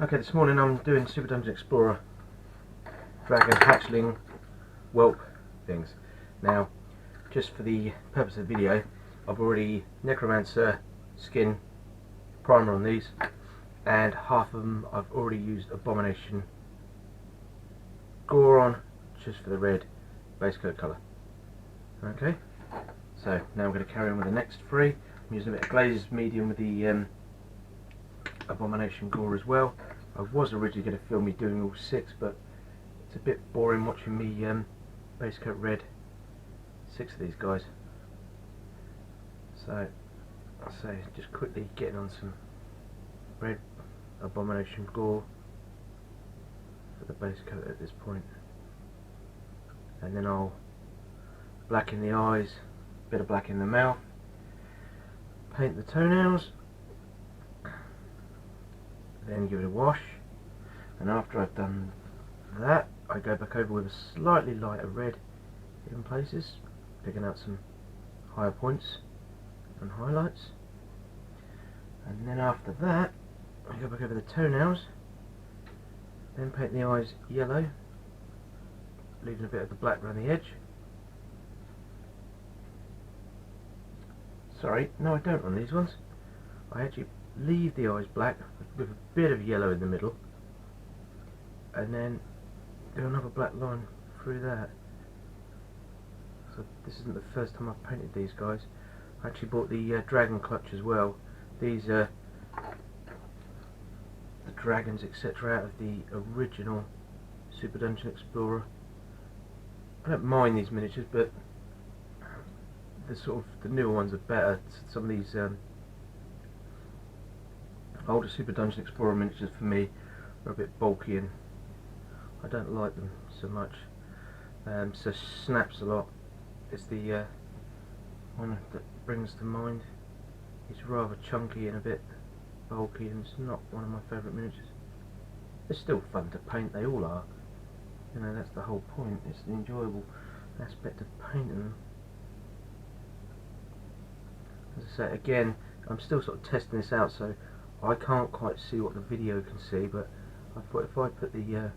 Okay, this morning I'm doing Super Dungeon Explorer Dragon Hatchling Whelp things. Now, just for the purpose of the video, I've already Necromancer skin primer on these, and half of them I've already used Abomination gore on, just for the red base coat colour. Okay, so now I'm going to carry on with the next three. I'm using a bit of glazed medium with the Abomination gore as well. I was originally going to film me doing all 6, but it's a bit boring watching me base coat red 6 of these guys. So I'll say just quickly getting on some red Abomination gore for the base coat at this point, and then I'll blacken the eyes, bit of black in the mouth, paint the toenails, then give it a wash, and after I've done that I go back over with a slightly lighter red in places, picking out some higher points and highlights, and then after that I go back over the toenails, then paint the eyes yellow, leaving a bit of the black around the edge. Sorry, no I don't on these ones. I actually leave the eyes black with a bit of yellow in the middle, and then do another black line through that. So this isn't the first time I've painted these guys. I actually bought the dragon clutch as well. These are the dragons etc. out of the original Super Dungeon Explorer. I don't mind these miniatures, but the newer ones are better. Some of these older Super Dungeon Explorer miniatures for me are a bit bulky and I don't like them so much. So snaps a lot. It's the one that brings to mind. It's rather chunky and a bit bulky, and it's not one of my favourite miniatures. They're still fun to paint, they all are. You know, that's the whole point. It's the enjoyable aspect of painting them. As I say, again, I'm still sort of testing this out, so I can't quite see what the video can see, but I thought if I put the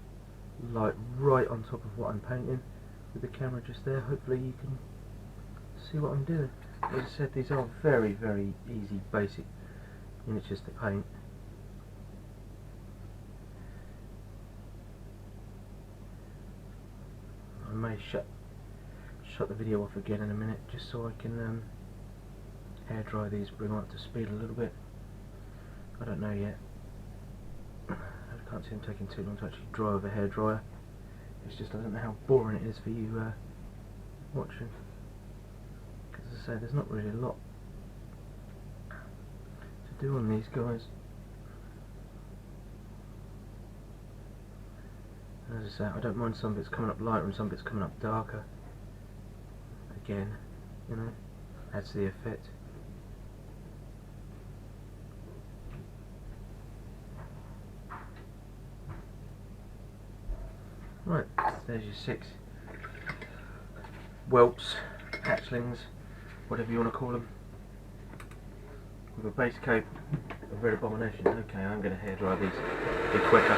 light right on top of what I'm painting with the camera just there, hopefully you can see what I'm doing. As I said, these are very, very easy, basic miniatures to paint. I may shut the video off again in a minute, just so I can air dry these, bring them up to speed a little bit. I don't know yet. I can't see them taking too long to actually dry with a hairdryer. It's just I don't know how boring it is for you watching. Because as I say, there's not really a lot to do on these guys. And as I say, I don't mind some bits coming up lighter and some bits coming up darker. Again, you know, adds to the effect. Right, there's your 6 whelps, hatchlings, whatever you want to call them, with a base coat of red Abomination. Okay, I'm going to hairdry these a bit quicker.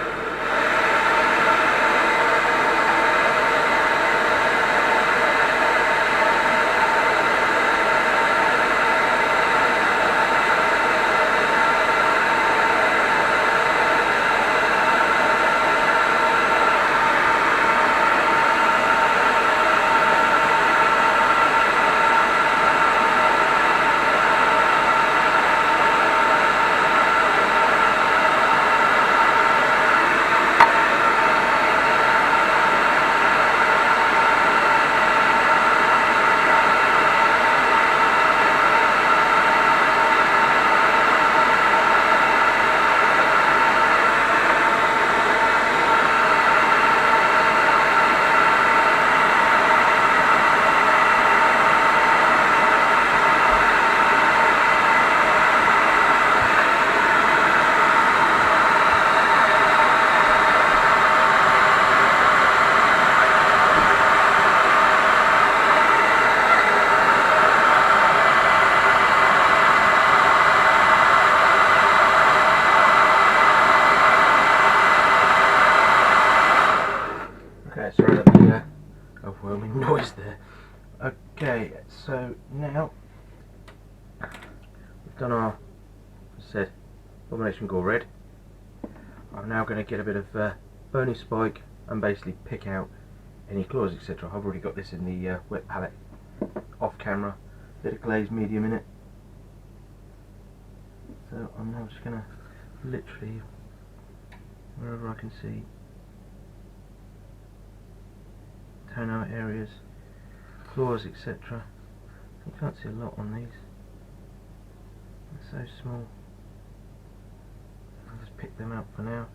Now we've done our, as I said, abomination gore red. I'm now going to get a bit of bony spike and basically pick out any claws, etc. I've already got this in the wet palette off camera, bit of glazed medium in it. So I'm now just going to literally, wherever I can see, tone out areas, claws, etc. You can't see a lot on these, they're so small. I'll just pick them out for now.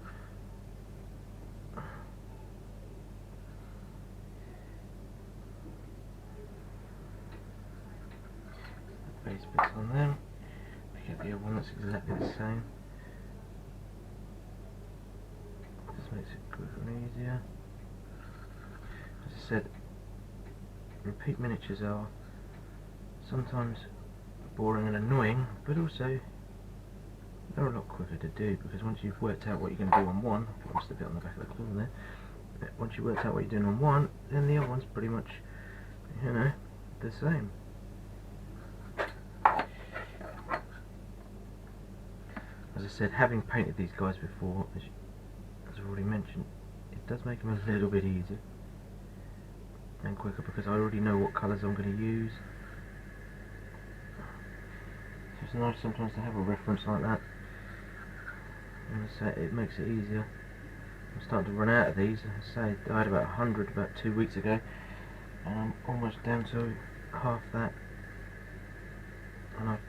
The base bits on them. Pick out the other one that's exactly the same. Just makes it quicker and easier. As I said, repeat miniatures are sometimes boring and annoying, but also they're a lot quicker to do, because once you've worked out what you're going to do on one, I've lost a bit on the back of the claw there, but once you've worked out what you're doing on one, then the other one's pretty much, you know, the same. As I said, having painted these guys before, as I've already mentioned, it does make them a little bit easier and quicker, because I already know what colours I'm going to use. So it's nice sometimes to have a reference like that. And as I say, it makes it easier. I'm starting to run out of these. As I say, I had about 100 about 2 weeks ago, and I'm almost down to half that. And I've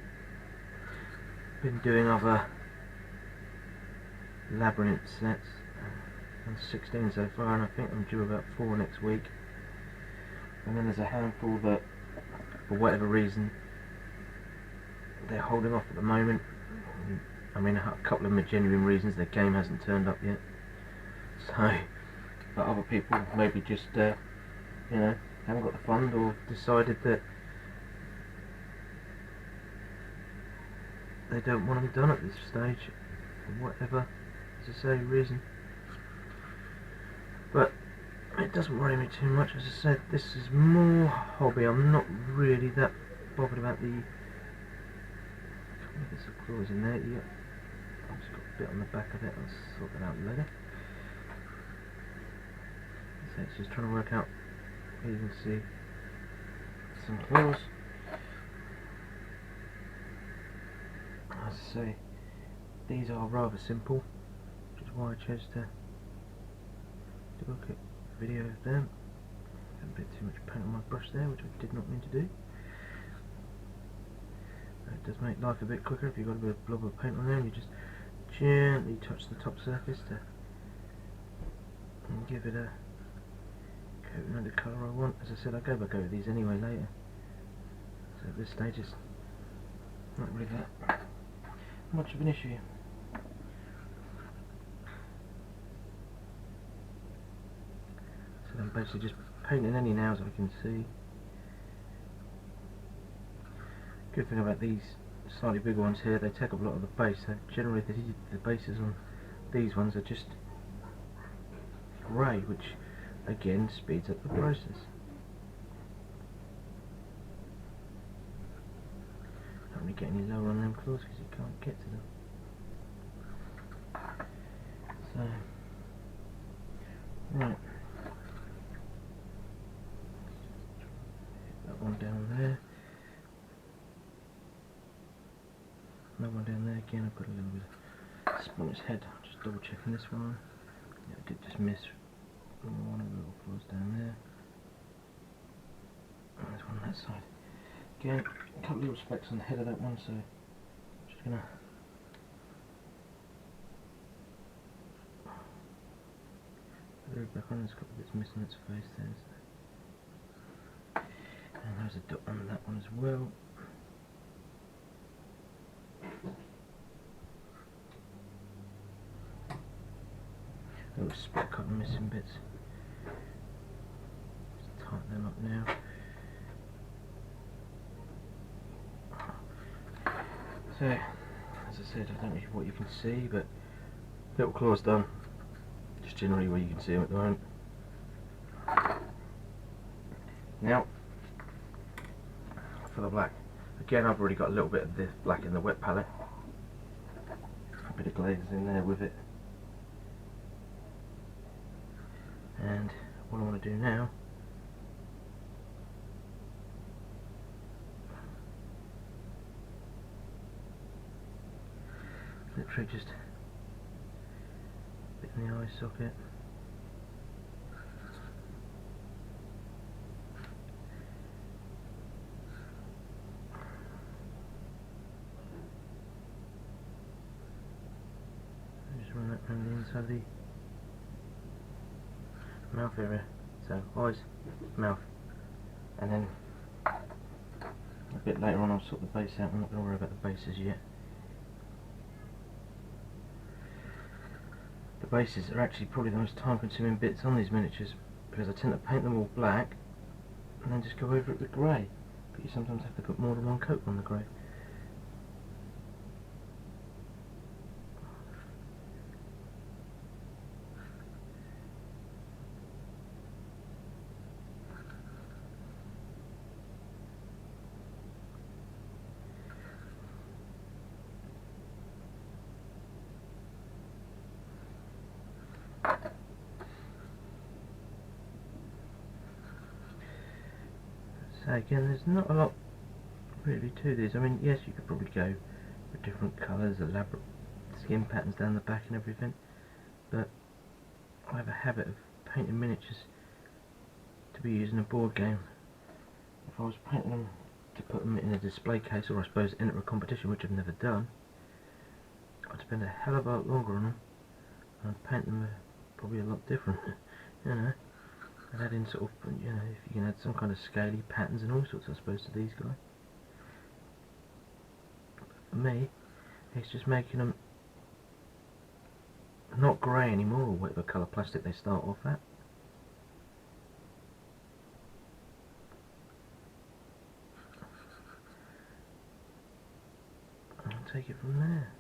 been doing other labyrinth sets, and 16 so far, and I think I'm due about 4 next week. And then there's a handful that, for whatever reason, they're holding off at the moment. I mean, a couple of them are genuine reasons. Their game hasn't turned up yet. So, but other people maybe just, you know, haven't got the fund, or decided that they don't want them done at this stage, for whatever, as I say, reason. But it doesn't worry me too much. As I said, this is more hobby. I'm not really that bothered about the. There's some claws in there. Yep. I've just got a bit on the back of it. I'll sort that out later. So it's just trying to work out. Here you can see some claws. As I say, these are rather simple, which is why I chose to do a quick video of them. Got a bit too much paint on my brush there, which I did not mean to do. It does make life a bit quicker if you've got a bit of blob of paint on there, and you just gently touch the top surface to and give it a coating of the colour I want. As I said, I'll go back over these anyway later, so at this stage it's not really that much of an issue. So I'm basically just painting any nails I can see. Good thing about these slightly bigger ones here, they take up a lot of the base, so generally the bases on these ones are just grey, which again speeds up the process. Don't really get any lower on them claws because you can't get to them. So, right, that one down there. Another one down there again. I've got a little bit of spot on its head. Just double checking this one. Yeah, I did just miss one of the little claws down there. And there's one on that side. Again, a couple of little specks on the head of that one, so I'm just gonna glue it back on. There's a couple of bits missing its face there. So. And there's a dot on that one as well. A little spot cut and missing bits. Just tighten them up now. So, as I said, I don't know what you can see, but little claws done. Just generally where you can see them at the moment. for the black. Again, I've already got a little bit of this black in the wet palette. A bit of glaze in there with it. And what I want to do now literally just a bit in the eye socket. Just run that around the inside of the mouth area. So eyes, mouth, and then a bit later on I'll sort the base out. I'm not going to worry about the bases yet. The bases are actually probably the most time consuming bits on these miniatures, because I tend to paint them all black and then just go over it with grey, but you sometimes have to put more than one coat on the grey. So again, there's not a lot really to this. I mean, yes, you could probably go with different colours, elaborate skin patterns down the back and everything, but I have a habit of painting miniatures to be used in a board game. If I was painting them to put them in a display case, or I suppose enter a competition, which I've never done, I'd spend a hell of a lot longer on them, and I'd paint them probably a lot different, you know. And add in sort of, you know, if you can add some kind of scaly patterns and all sorts, I suppose, to these guys. But for me, it's just making them not grey anymore, or whatever colour plastic they start off at. And I'll take it from there.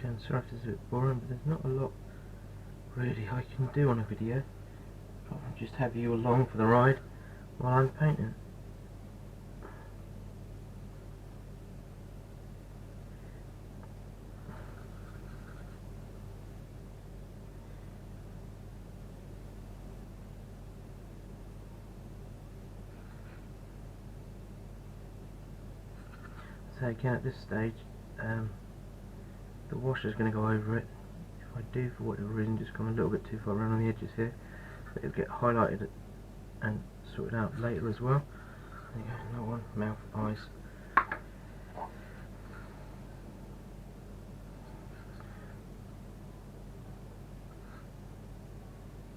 I'm sorry if it's a bit boring, but there's not a lot really I can do on a video. I'll just have you along for the ride while I'm painting. So again, at this stage, the washer is going to go over it. If I do, for whatever reason, just come a little bit too far around on the edges here, but it'll get highlighted and sorted out later as well. There you go, another one, mouth, eyes.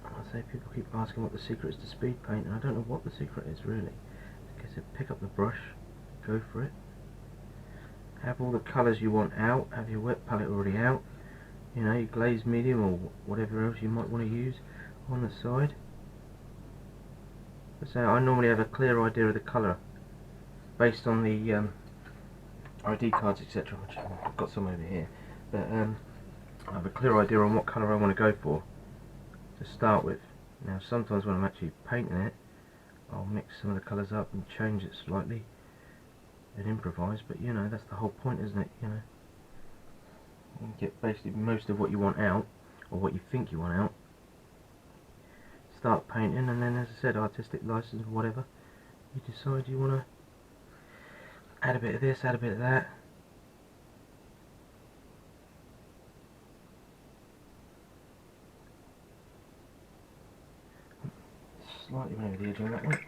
I say people keep asking what the secret is to speed paint, and I don't know what the secret is really. I guess pick up the brush, go for it. Have all the colours you want out, have your wet palette already out, you know, your glazed medium or whatever else you might want to use on the side. So I normally have a clear idea of the colour based on the ID cards, etc., which I've got some over here, but I have a clear idea on what colour I want to go for to start with. Now sometimes when I'm actually painting it, I'll mix some of the colours up and change it slightly and improvise, but you know, that's the whole point, isn't it? You know, you can get basically most of what you want out, or what you think you want out, start painting, and then, as I said, artistic license or whatever, you decide you want to add a bit of this, add a bit of that. Slightly went over the edge on that one.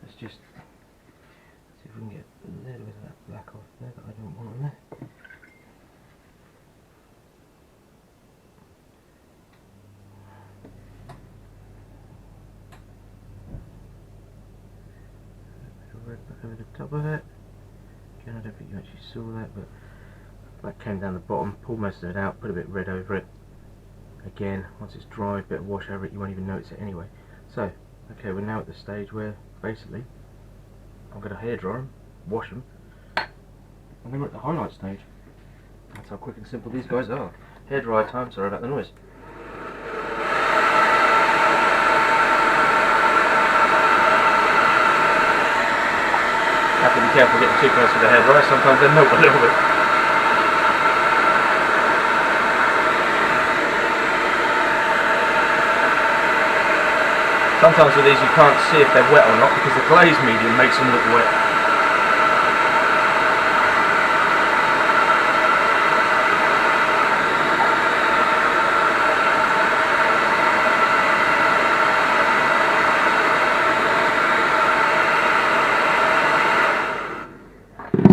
Let's just see if we can get a little bit of that black off there that I don't want on there. A bit of red back over the top of it. Again, I don't think you actually saw that, but that came down the bottom, pulled most of it out, put a bit of red over it. Again, once it's dry, a bit of wash over it, you won't even notice it anyway. So, Okay, we're now at the stage where basically I'm going to hairdry them, wash them, and then we're at the highlight stage. That's how quick and simple these guys are. Hairdry time, sorry about the noise. Have to be careful getting too close to the hairdryer, sometimes they melt a little bit. Sometimes with these you can't see if they're wet or not because the glaze medium makes them look wet.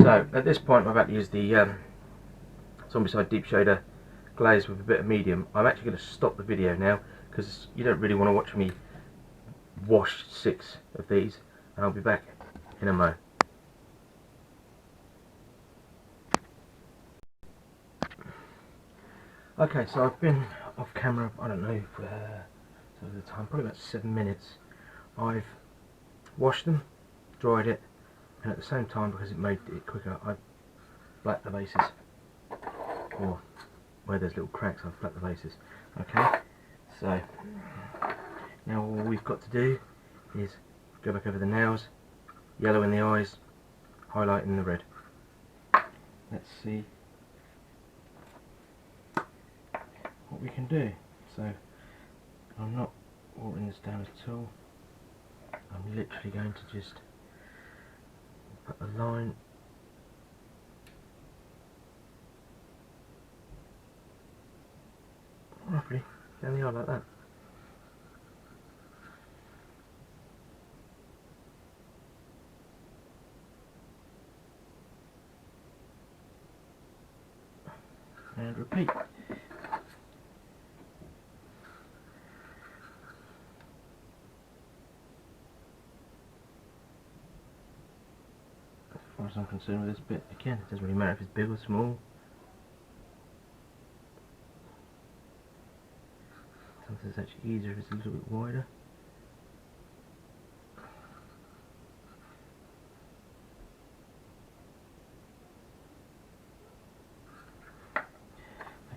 So at this point I'm about to use the Zombicide Deep Shader glaze with a bit of medium. I'm actually going to stop the video now because you don't really want to watch me wash 6 of these, and I'll be back in a mo. Okay, so I've been off camera, I don't know, for the time, probably about 7 minutes. I've washed them, dried it, and at the same time, because it made it quicker, I've blacked the bases, or where there's little cracks I've blacked the bases. Okay, so now all we've got to do is go back over the nails, yellow in the eyes, highlight in the red. Let's see what we can do. So I'm not watering this down at all. I'm literally going to just put a line roughly down the eye like that. And repeat. As far as I'm concerned with this bit, again, it doesn't really matter if it's big or small. Sometimes it's actually easier if it's a little bit wider.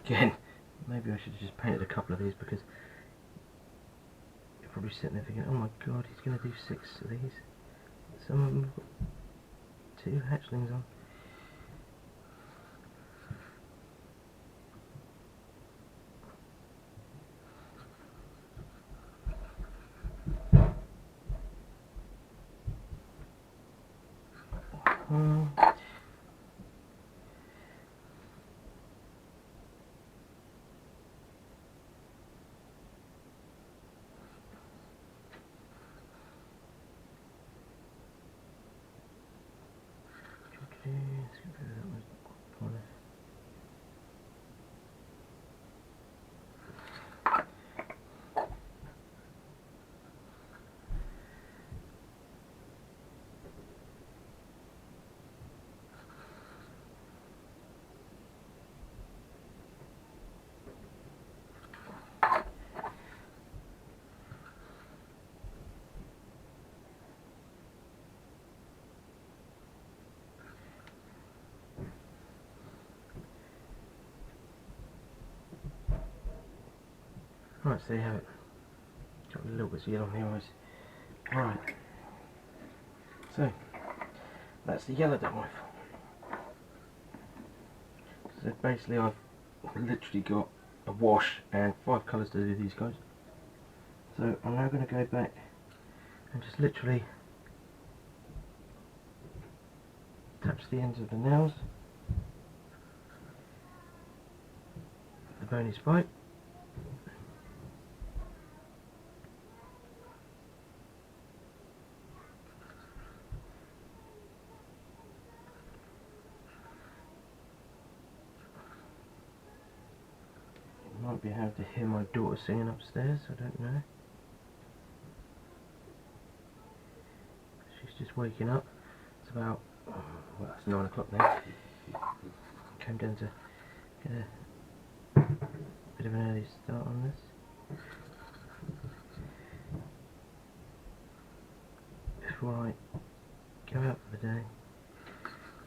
Again, maybe I should have just painted a couple of these because you're probably sitting there thinking, oh my god, he's going to do 6 of these. Some of them have got 2 hatchlings on. Okay, let's get rid of that one. Right, so there you have it. Got a little bit of yellow on the eyes. Right. So, that's the yellow done with. So basically I've literally got a wash and 5 colours to do these guys. So I'm now going to go back and just literally touch the ends of the nails, the bony spike. You might be able to hear my daughter singing upstairs, I don't know. She's just waking up. It's about, well, it's 9 o'clock now. Came down to get a bit of an early start on this. before I go out for the day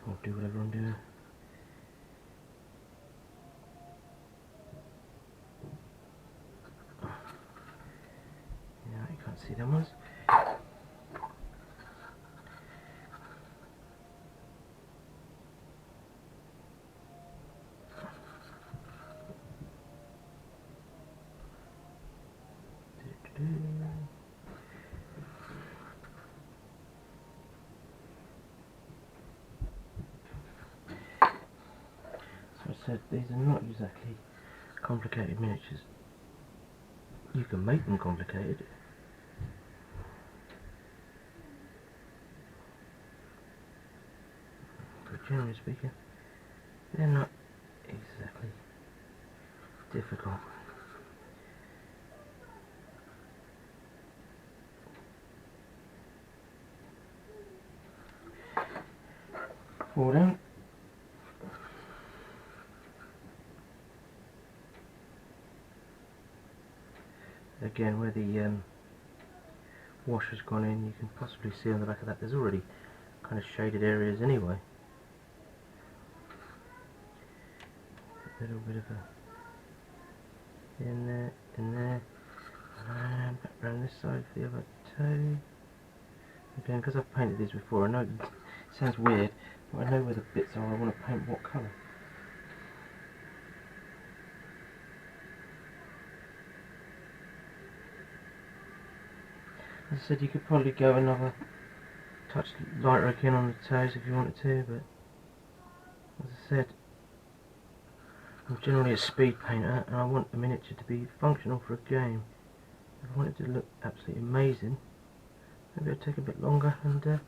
or do whatever I'm doing. Yeah, you can't see them ones. So I said these are not exactly complicated miniatures. You can make them complicated. But generally speaking, they're not exactly difficult. Fall down. Again, where the wash has gone in, you can possibly see on the back of that there's already kind of shaded areas anyway. A little bit of a in there, and back around this side for the other toe. Again, because I've painted these before, I know it sounds weird, but I know where the bits are I want to paint what colour. As I said, you could probably go another touch lighter again on the toes if you wanted to, but as I said, I'm generally a speed painter and I want the miniature to be functional for a game. If I want it to look absolutely amazing, maybe I'd take a bit longer and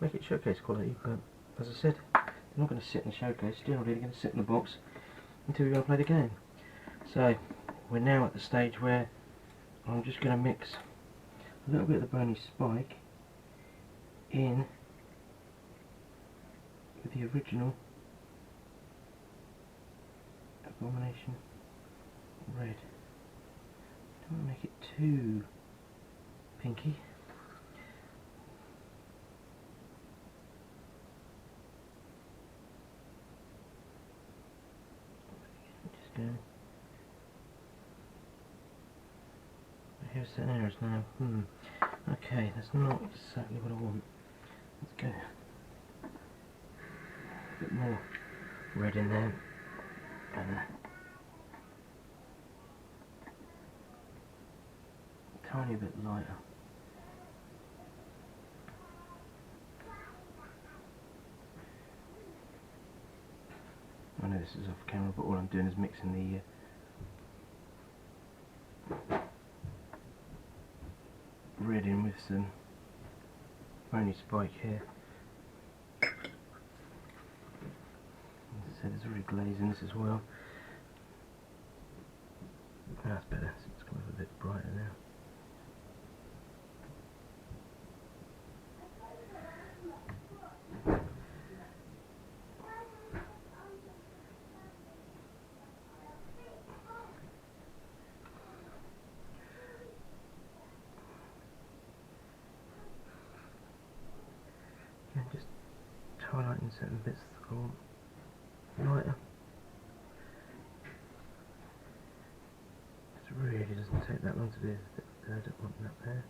make it showcase quality, but as I said, they're not going to sit in the showcase, generally they're going to sit in the box until we go and play the game. So, we're now at the stage where I'm just going to mix a little bit of the bony spike in with the original Abomination red. Don't want to make it too pinky. Just go. Here's the errors now. Okay, that's not exactly what I want. Let's go. A bit more red in there. And a tiny bit lighter. I know this is off camera, but all I'm doing is mixing the red in with some bony spike here. As I said, there's already glaze in this as well. That's better, it's kind of a bit brighter now. Yeah, just highlighting certain bits that I want lighter. It really doesn't take that long to do this bit there, I don't want that there.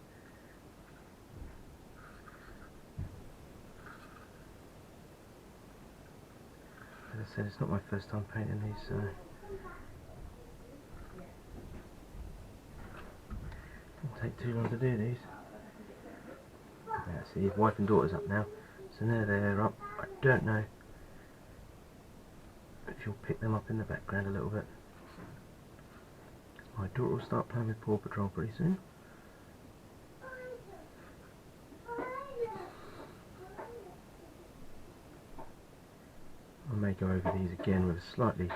As I said, it's not my first time painting these, so it won't take too long to do these. Yeah, see, wife and daughter's up now, so now they're up. I don't know if you'll pick them up in the background a little bit. My daughter will start playing with Paw Patrol pretty soon. I may go over these again with a slightly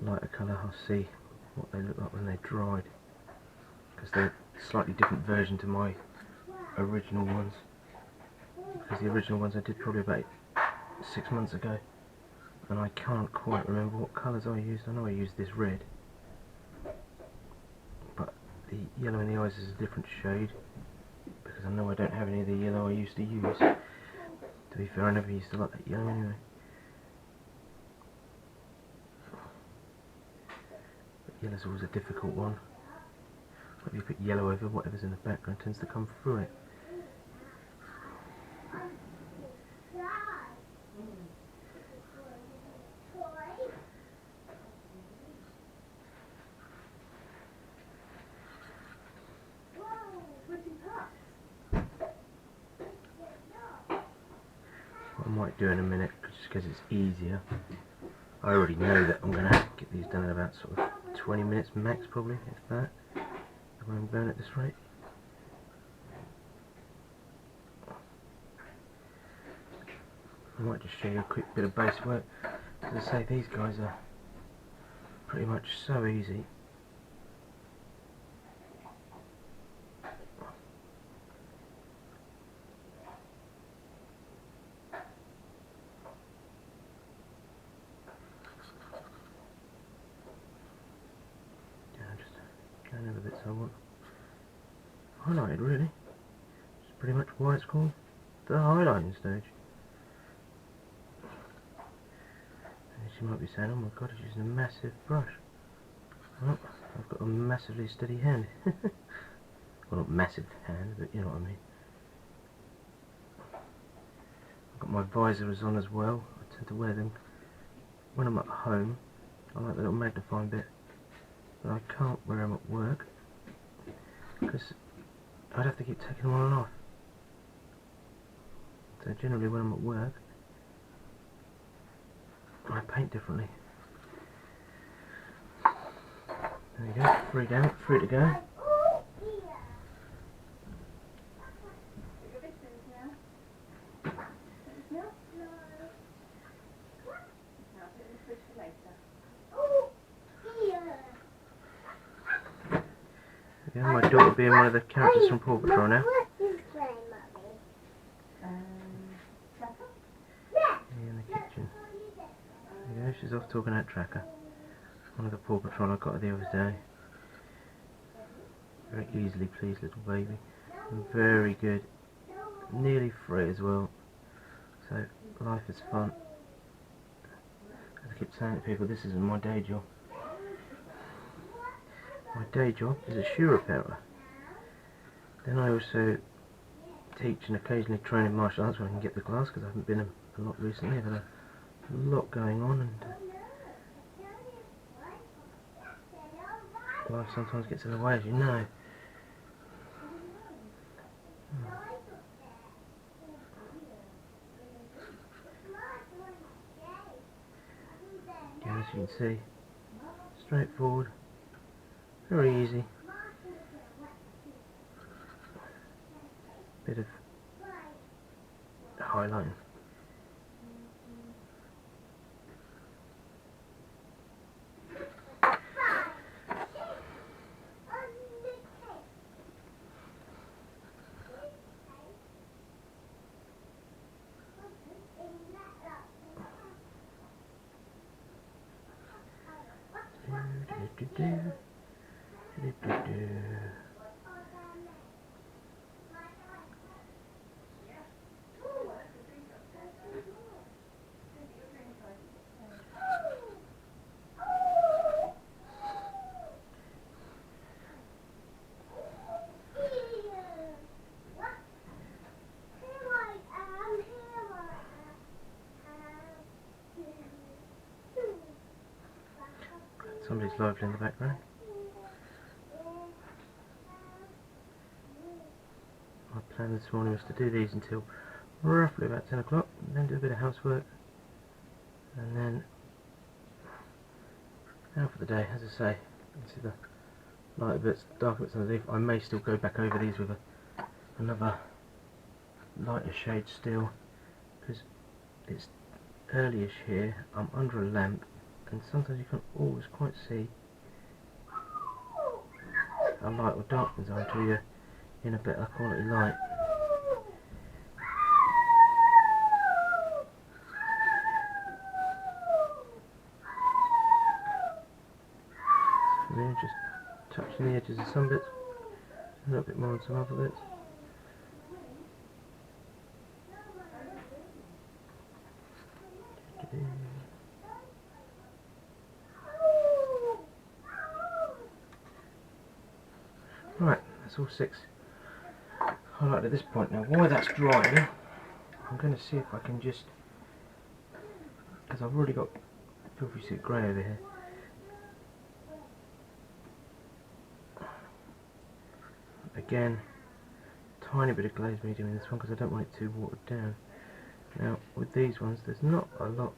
lighter colour. I'll see what they look like when they're dried, because they're a slightly different version to my original ones, because the original ones I did probably about 6 months ago, and I can't quite remember what colours I used. I know I used this red, but the yellow in the eyes is a different shade, because because I know I don't have any of the yellow I used to use. To be fair, I never used to like that yellow anyway. But yellow's always a difficult one. If you put yellow over, whatever's in the background tends to come through it. What I might do in a minute, just because it's easier, I already know that I'm going to get these done in about sort of 20 minutes max, probably, if that, when I'm going at this rate. I might just show you a quick bit of base work. As I say, these guys are pretty much so easy. Going over the bits I want highlighted, really. It's pretty much why it's called the highlighting stage. And you might be saying, oh my god, he's using a massive brush. Well, I've got a massively steady hand. Well, not massive hand, but you know what I mean. I've got my visors on as well. I tend to wear them when I'm at home. I like the little magnifying bit. But I can't wear them at work because I'd have to keep taking them on and off. So generally when I'm at work, I paint differently. There you go, free to go. Yeah, my daughter being one of the characters from Paw Patrol now. In the kitchen. There you go, she's off talking at Tracker. One of the Paw Patrol I got her the other day. Very easily pleased little baby. And very good. Nearly free as well. So life is fun. As I keep saying to people, this isn't my day job. My day job is a shoe repairer. Then I also teach and occasionally train in martial arts when I can get the class, because I haven't been a lot recently. I've had a lot going on, and life sometimes gets in the way, as you know. Again, as you can see, straightforward, very easy. Bit of highlighting. Somebody's lively in the background. My plan this morning was to do these until roughly about 10 o'clock, and then do a bit of housework, and then out for the day. As I say, you can see the lighter bits, darker bits underneath. I may still go back over these with another lighter shade still, because it's earlyish here. I'm under a lamp, and sometimes you can't always quite see how light or dark things are until you're in a better quality light. So just touching the edges of some bits, a little bit more on some other bits. Right, that's all 6 highlighted at this point. Now while that's drying, I'm going to see if I can just, because I've already got filthy suit grey over here, again, tiny bit of glaze medium in this one because I don't want it too watered down. Now with these ones there's not a lot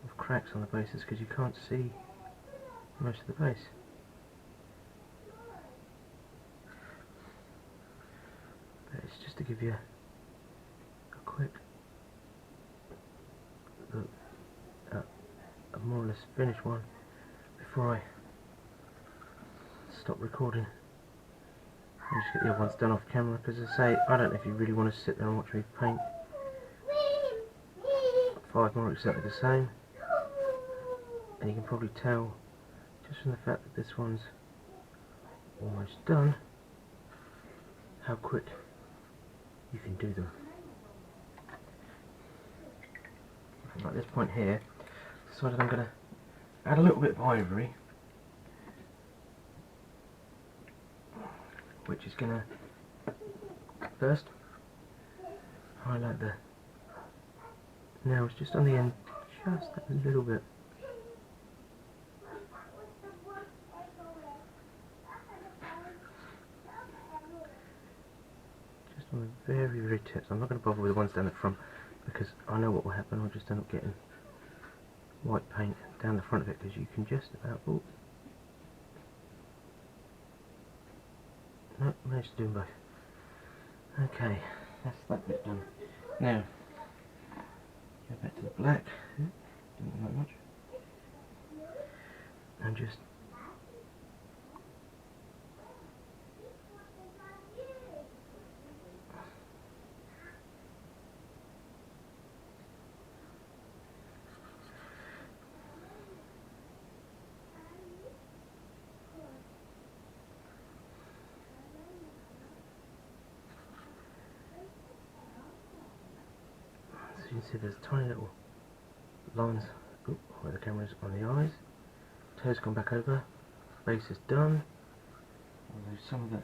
of cracks on the bases because you can't see most of the base. But it's just to give you a quick look at a more or less finished one before I stop recording and just get the other ones done off camera, because as I say, I don't know if you really want to sit there and watch me paint 5 more exactly the same, and you can probably tell just from the fact that this one's almost done how quick you can do them. At this point here, decided I'm going to add a little bit of ivory, which is going to first highlight the nails just on the end, just a little bit. Just on the very, very tips. I'm not going to bother with the ones down the front because I know what will happen. I'll just end up getting white paint down the front of it, because you can just about... Oh, no, managed to do them both. Okay, that's that bit done. Now, go back to the black. Didn't like much. And just so you can see there's tiny little lines where the camera's on the eyes. Toes gone back over, base is done, although some of the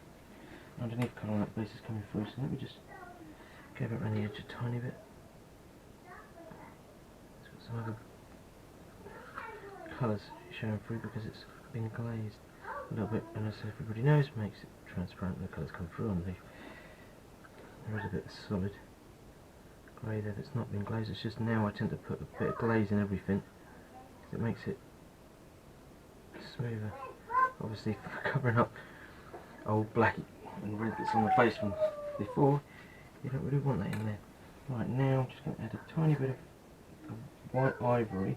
underneath colour on that base is coming through, so let me just go back around the edge a tiny bit. It's got some other colours showing through because it's been glazed a little bit, and as everybody knows, makes it transparent when the colours come through underneath. There is a bit of solid grey there that's not been glazed. It's just now I tend to put a bit of glaze in everything because it makes it smoother. Obviously for covering up old black and red that's on the face from before, you don't really want that in there. Right, now I'm just going to add a tiny bit of white ivory,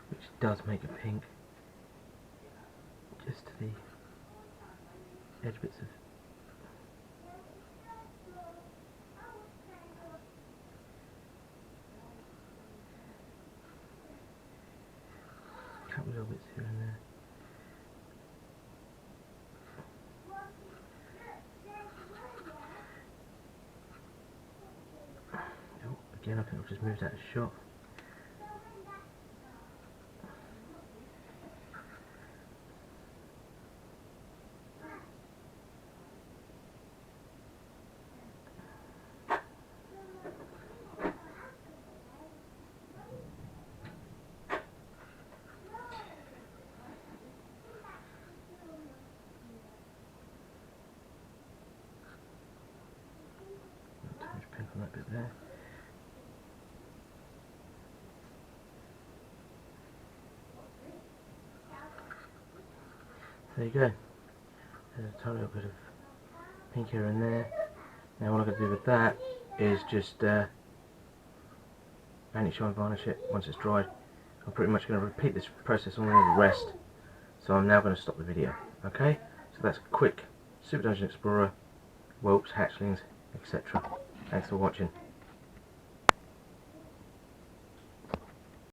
which does make a pink, just to the edge bits of a couple of little bits here and there. Oh, again I think I've just moved out of shot. Pink on that bit there. There you go. There's a tiny little bit of pink here and there. Now what I'm going to do with that is just anti-shine varnish it once it's dried. I'm pretty much going to repeat this process on all the rest. So I'm now going to stop the video. Okay? So that's quick Super Dungeon Explorer, Whelps, hatchlings, etc. Thanks for watching.